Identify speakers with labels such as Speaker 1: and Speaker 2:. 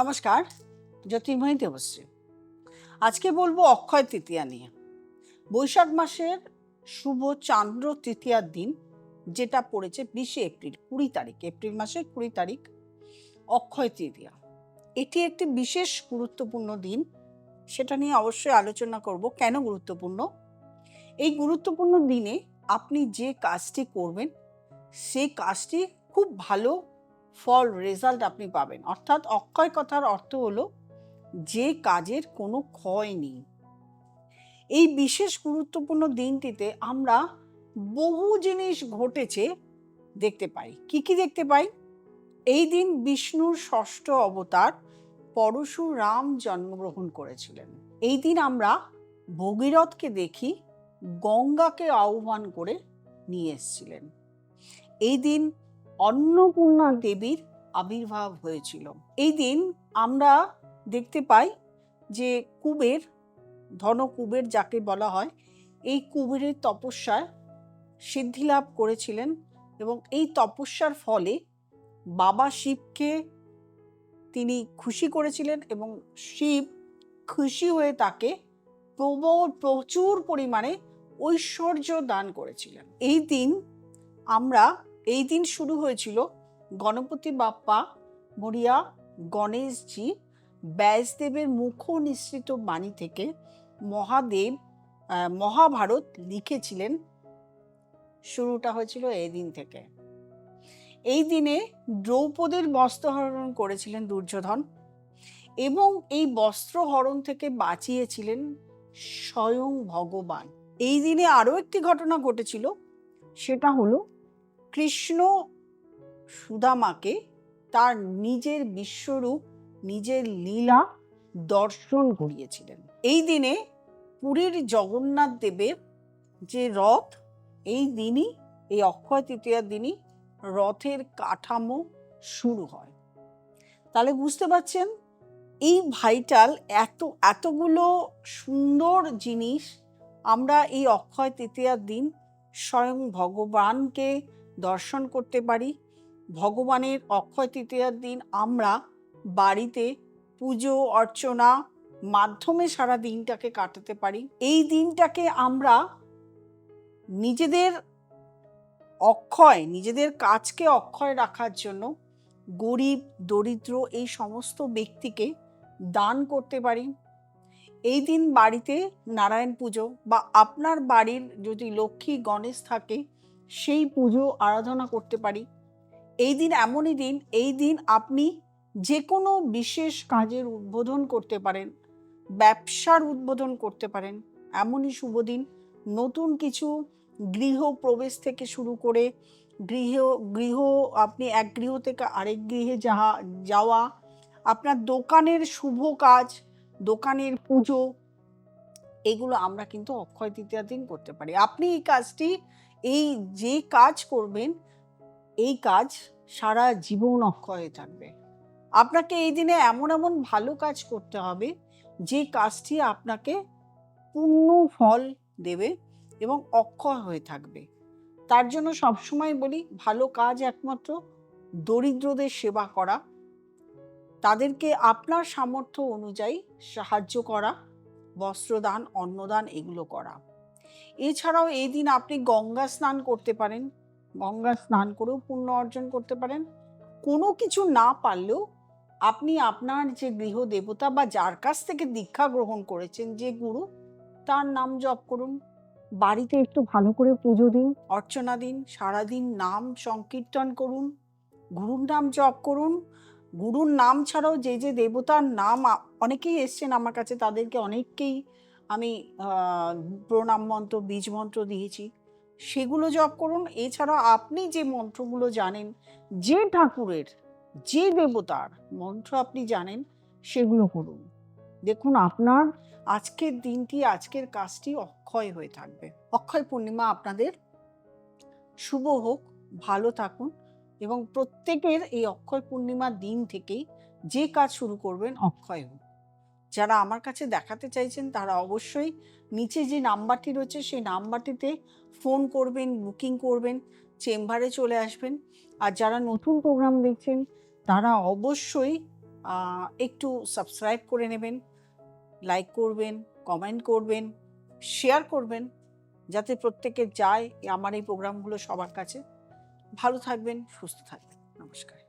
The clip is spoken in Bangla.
Speaker 1: নমস্কার, জ্যোতির্ময়ী দেবশ্রী। আজকে বলবো অক্ষয় তৃতীয়া নিয়ে। বৈশাখ মাসের শুভ চান্দ্র তৃতীয়ার দিন, যেটা পড়েছে 20 এপ্রিল, 20 তারিখ, এপ্রিল মাসের 20 তারিখ, অক্ষয় তৃতীয়া। এটি একটি বিশেষ গুরুত্বপূর্ণ দিন, সেটা নিয়ে অবশ্যই আলোচনা করব কেন গুরুত্বপূর্ণ। এই গুরুত্বপূর্ণ দিনে আপনি যে কাজটি করবেন সেই কাজটি খুব ভালো ফল, রেজাল্ট আপনি পাবেন। অর্থাৎ অক্ষয় কথার অর্থ হলো যে কাজের কোনো ক্ষয় নেই। এই বিশেষ গুরুত্বপূর্ণ দিনটিতে আমরা বহু জিনিস ঘটেছে দেখতে পাই। কি কি দেখতে পাই? এই দিন বিষ্ণুর ষষ্ঠ অবতার পরশুরাম জন্মগ্রহণ করেছিলেন। এই দিন আমরা ভগীরথকে দেখি গঙ্গাকে আহ্বান করে নিয়ে এসেছিলেন। এই দিন অন্নপূর্ণা দেবীর আবির্ভাব হয়েছিল। এই দিন আমরা দেখতে পাই যে কুবের, ধনকুবের যাকে বলা হয়, এই কুবেরের তপস্যায় সিদ্ধিলাভ করেছিলেন এবং এই তপস্যার ফলে বাবা শিবকে তিনি খুশি করেছিলেন এবং শিব খুশি হয়ে তাকে প্রচুর পরিমাণে ঐশ্বর্য দান করেছিলেন। এই দিন শুরু হয়েছিল গণপতি বাপ্পা মরিয়া গণেশজি ব্যাসদেবের মুখ নিঃসৃত বাণী থেকে মহাভারত লিখেছিলেন। শুরুটা হয়েছিল এই দিন থেকে। এই দিনে দ্রৌপদীর বস্ত্রহরণ করেছিলেন দুর্যোধন এবং এই বস্ত্রহরণ থেকে বাঁচিয়েছিলেন স্বয়ং ভগবান। এই দিনে আরো একটি ঘটনা ঘটেছিল, সেটা হলো কৃষ্ণ সুদামাকে তার নিজের বিশ্বরূপ, নিজের লীলা দর্শন করিয়েছিলেন। এই দিনে পুরীর জগন্নাথ দেবের যে রথ, এই দিনই, এই অক্ষয় তৃতীয়ার দিনই রথের কাঠামো শুরু হয়। তাহলে বুঝতে পারছেন এই ভাইটাল এতগুলো সুন্দর জিনিস আমরা এই অক্ষয় তৃতীয়ার দিন স্বয়ং ভগবানকে দর্শন করতে পারি। ভগবানের অক্ষয় তৃতীয়ার দিন আমরা বাড়িতে পুজো অর্চনা মাধ্যমে সারা দিনটাকে কাটাতে পারি। এই দিনটাকে আমরা নিজেদের কাজকে অক্ষয় রাখার জন্য গরিব দরিদ্র এই সমস্ত ব্যক্তিকে দান করতে পারি। এই দিন বাড়িতে নারায়ণ পুজো বা আপনার বাড়ির যদি লক্ষ্মী গণেশ থাকে সেই পুজো আরাধনা করতে পারি। এই দিন এমনই দিন, এই দিন আপনি যে কোনো বিশেষ কাজের উদ্বোধন করতে পারেন, ব্যবসার উদ্বোধন করতে পারেন, এমনই শুভ দিন। নতুন কিছু গৃহ প্রবেশ থেকে শুরু করে গৃহ আপনি এক গৃহ থেকে আরেক গৃহে যাওয়া, আপনার দোকানের শুভ কাজ, দোকানের পুজো, এগুলো আমরা কিন্তু অক্ষয় তৃতীয়ার দিন করতে পারি। আপনি এই কাজটি, যে কাজ করবেন, এই কাজ সারা জীবন অক্ষয় হয়ে থাকবে। আপনাকে এই দিনে এমন ভালো কাজ করতে হবে যে কাজটি আপনাকে পূর্ণ ফল দেবে এবং অক্ষয় হয়ে থাকবে। তার জন্য সবসময় বলি, ভালো কাজ একমাত্র দরিদ্রদের সেবা করা, তাদেরকে আপনার সামর্থ্য অনুযায়ী সাহায্য করা, বস্ত্রদান, অন্নদান, এগুলো করা। এছাড়াও এই দিন আপনি গঙ্গা স্নান করতে পারেন, গঙ্গা স্নান করেও পুণ্য অর্জন করতে পারেন। কোনো কিছু না পারলেও আপনি আপনার যে গৃহ দেবতা বা যার কাছ থেকে দীক্ষা গ্রহণ করেছেন, যে গুরু, তার নাম জপ করুন, বাড়িতে একটু ভালো করে পুজো দিন, অর্চনা দিন, সারাদিন নাম সংকীর্তন করুন, গুরুর নাম জপ করুন। গুরুর নাম ছাড়াও যে দেবতার নাম অনেকেই এসছেন আমার কাছে, তাদেরকে অনেককেই আমি প্রণাম মন্ত্র, বীজ মন্ত্র দিয়েছি, সেগুলো জপ করুন। এছাড়া আপনি যে মন্ত্রগুলো জানেন, যে ঠাকুরের, যে দেবতার মন্ত্র আপনি জানেন, সেগুলো করুন। দেখুন আপনার আজকের দিনটি, আজকের কাজটি অক্ষয় হয়ে থাকবে। অক্ষয় পূর্ণিমা আপনাদের শুভ হোক, ভালো থাকুন এবং প্রত্যেকের এই অক্ষয় পূর্ণিমার দিন থেকেই যে কাজ শুরু করবেন অক্ষয় হোক। যারা আমার কাছে দেখাতে চাইছেন তারা অবশ্যই নিচে যে নাম্বারটি রয়েছে সেই নাম্বারটিতে ফোন করবেন, বুকিং করবেন, চেম্বারে চলে আসবেন। আর যারা নতুন প্রোগ্রাম দেখছেন তারা অবশ্যই একটু সাবস্ক্রাইব করে নেবেন, লাইক করবেন, কমেন্ট করবেন, শেয়ার করবেন, যাতে প্রত্যেকে যায় আমার এই প্রোগ্রামগুলো সবার কাছে। ভালো থাকবেন, সুস্থ থাকবেন। নমস্কার।